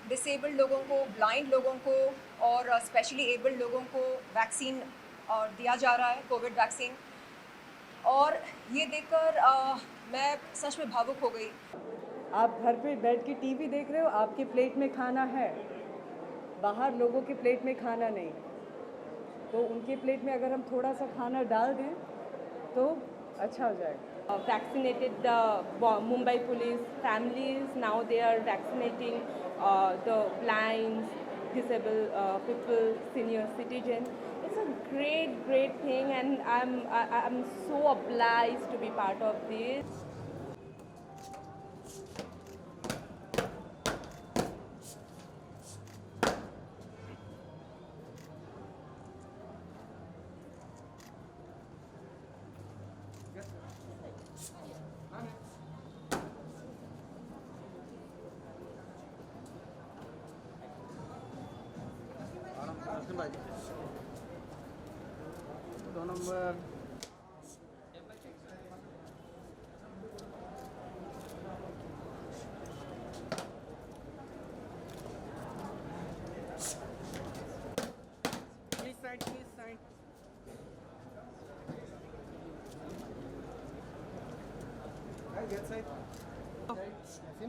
Disabled लोगों को, blind लोगों को और स्पेशली एबल्ड लोगों को वैक्सीन दिया जा रहा है, कोविड वैक्सीन। और ये देखकर मैं सच में भावुक हो गई। आप घर पे बैठ के टीवी देख रहे हो, आपके प्लेट में खाना है, बाहर लोगों के प्लेट में खाना नहीं। तो उनके प्लेट में अगर हम थोड़ा सा खाना डाल दें तो अच्छा हो जाएगा। Vaccinated the Mumbai police families. Now they are vaccinating the blinds, disabled people, senior citizens. It's a great thing, and I'm so obliged to be part of this. दो number please side gate side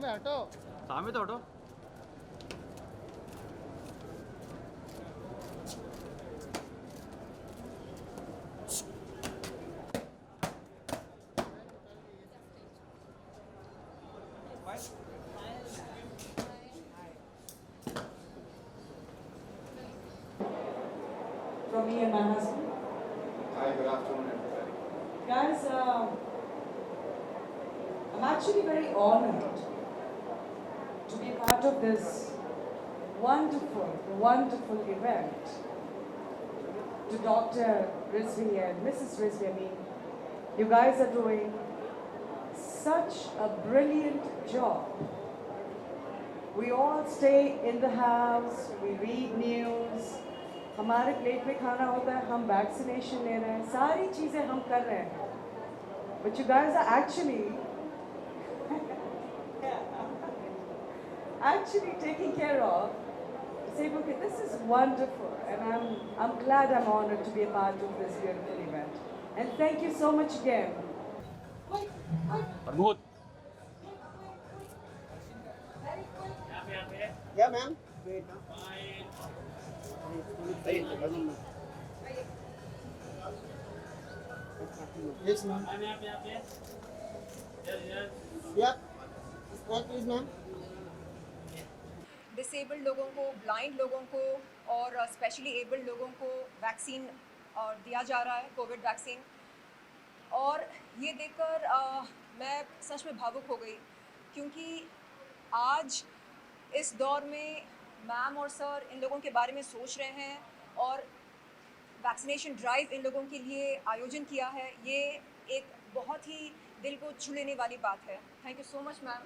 में हटो सामने तो हटो From me and my husband. Hi, good afternoon, everybody. Guys, I'm actually very honored to be part of this wonderful event. To Dr. Rizvi and Mrs. Rizvi, I mean, you guys are doing such a brilliant job. We all stay in the house, we read news, हमारे plate में खाना होता है, हम vaccination ले रहे हैं, सारी चीज़ें हम कर रहे हैं. But you guys are actually taking care of disabled kids. This is wonderful, and I'm glad, I'm honored to be a part of this beautiful event. And thank you so much again. Pramod Yeah, ma'am. Yes, ma'am. Yep. Please, ma'am. Disabled लोगों को, blind लोगों को और specially abled लोगों को vaccine दिया जा रहा है, कोविड वैक्सीन। और ये देखकर मैं सच में भावुक हो गई, क्योंकि आज इस दौर में मैम और सर इन लोगों के बारे में सोच रहे हैं और वैक्सीनेशन ड्राइव इन लोगों के लिए आयोजन किया है। ये एक बहुत ही दिल को छू लेने वाली बात है। Thank you so much ma'am.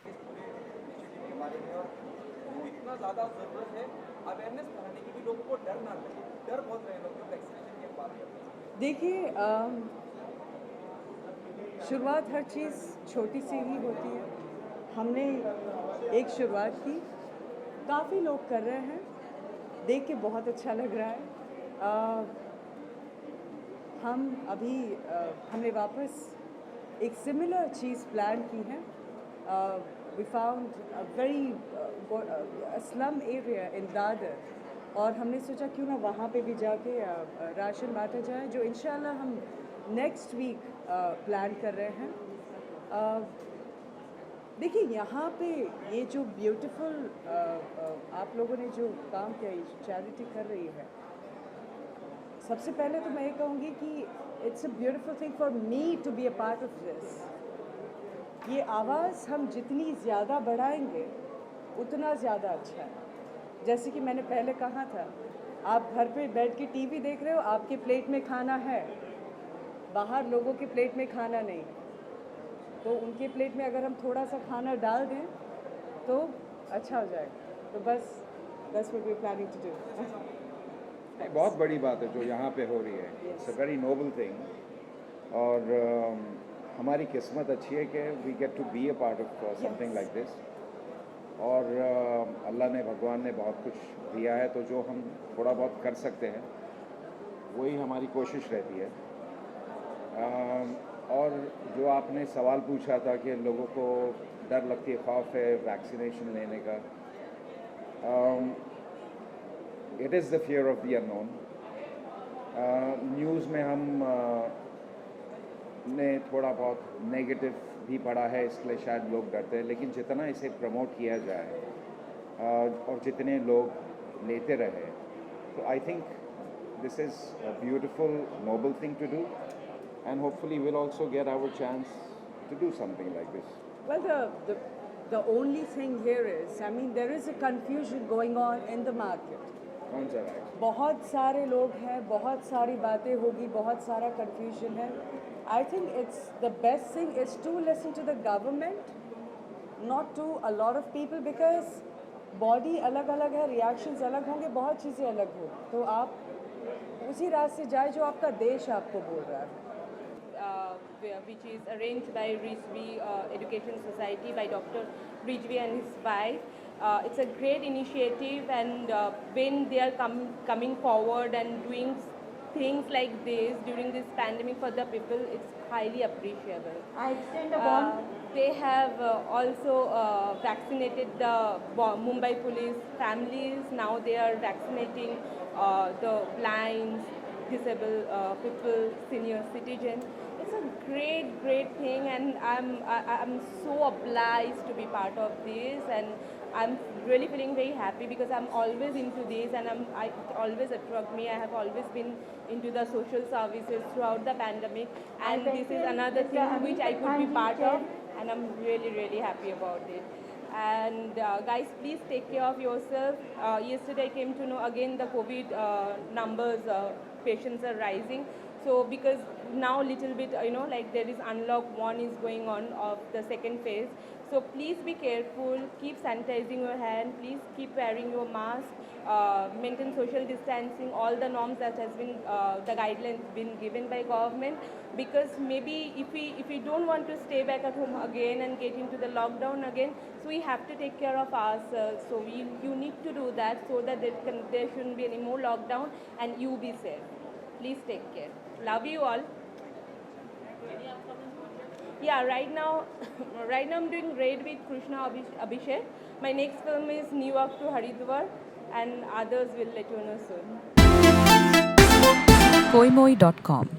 के बारे में और इतना ज़्यादा ज़रूरत है अवेयरनेस बढ़ाने की भी, लोगों को डर ना लगे। डर बहुत रहे लोग वैक्सीनेशन के बारे में। देखिए, शुरुआत हर चीज़ छोटी सी ही होती है. हमने एक शुरुआत की, काफ़ी लोग कर रहे हैं, देख के बहुत अच्छा लग रहा है. हम अभी हमने वापस एक सिमिलर चीज़ प्लान की है. We found a very slum area in Dadar, और हमने सोचा क्यों ना वहाँ पे भी जाके राशन बांटा जाए, जो इंशाल्लाह हम नेक्स्ट वीक प्लान कर रहे हैं. देखिए, यहाँ पे ये जो ब्यूटीफुल आप लोगों ने जो काम किया, ये चैरिटी कर रही है, सबसे पहले तो मैं ये कहूँगी कि it's a beautiful thing for me to be a part of this. ये आवाज़ हम जितनी ज़्यादा बढ़ाएंगे उतना ज़्यादा अच्छा है. जैसे कि मैंने पहले कहा था, आप घर पे बैठ के टीवी देख रहे हो, आपके प्लेट में खाना है, बाहर लोगों के प्लेट में खाना नहीं. तो उनके प्लेट में अगर हम थोड़ा सा खाना डाल दें तो अच्छा हो जाएगा. तो बस that's what we are planning to do. बहुत बड़ी बात है जो यहाँ पे हो रही है. It's a very noble thing, और हमारी किस्मत अच्छी है कि we get to be a part of something like this. और अल्लाह ने, भगवान ने बहुत कुछ दिया है, तो जो हम थोड़ा बहुत कर सकते हैं वही हमारी कोशिश रहती है। और जो आपने सवाल पूछा था कि लोगों को डर लगती है, खौफ है वैक्सीनेशन लेने का, it is the fear of the unknown. News में हम ने थोड़ा बहुत नेगेटिव भी पढ़ा है, इसलिए शायद लोग डरते हैं, लेकिन जितना इसे प्रमोट किया जाए और जितने लोग लेते रहे, तो I think this is a beautiful noble thing to do, and hopefully we'll also get our chance to do something like this. Well, the only thing here is, I mean, there is a confusion going on in the market. कौन सा vaccine? बहुत सारे लोग हैं, बहुत सारी बातें होगी, बहुत सारा confusion है. I think it's the best thing is to listen to the government, not to a lot of people, because body अलग अलग है, reactions अलग होंगे, बहुत चीज़ें अलग होंगी. तो आप उसी रास्ते जाए जो आपका देश आपको बोल रहा है. Which is arranged by Rijvi Education Society by Dr. Rijvi and his wife. It's a great initiative, and when they are coming forward and doing things like this during this pandemic for the people, it's highly appreciable. I extend a bond. They have also vaccinated the Mumbai police families. Now they are vaccinating the blinds, disabled people, senior citizens. It's a great thing, and I'm so obliged to be part of this, and I'm really feeling very happy because I'm always into this, and it always attract me. I have always been into the social services throughout the pandemic, and this is another thing which I could be part of, and I'm really happy about it. And guys, please take care of yourself. Yesterday I came to know again the COVID numbers, patients are rising. So because now little bit, like there is unlock 1 is going on of the second phase. So please be careful, keep sanitizing your hand, please keep wearing your mask, maintain social distancing, all the norms that has been, the guidelines been given by government. Because maybe if we don't want to stay back at home again and get into the lockdown again, so we have to take care of ourselves. So you need to do that so that there shouldn't be any more lockdown and you be safe. Please take care. Love you all. Yeah, right now I'm doing Raid with Krishna Abhishek. My next film is New York to Haridwar, and others will let you know soon. Koimoi.com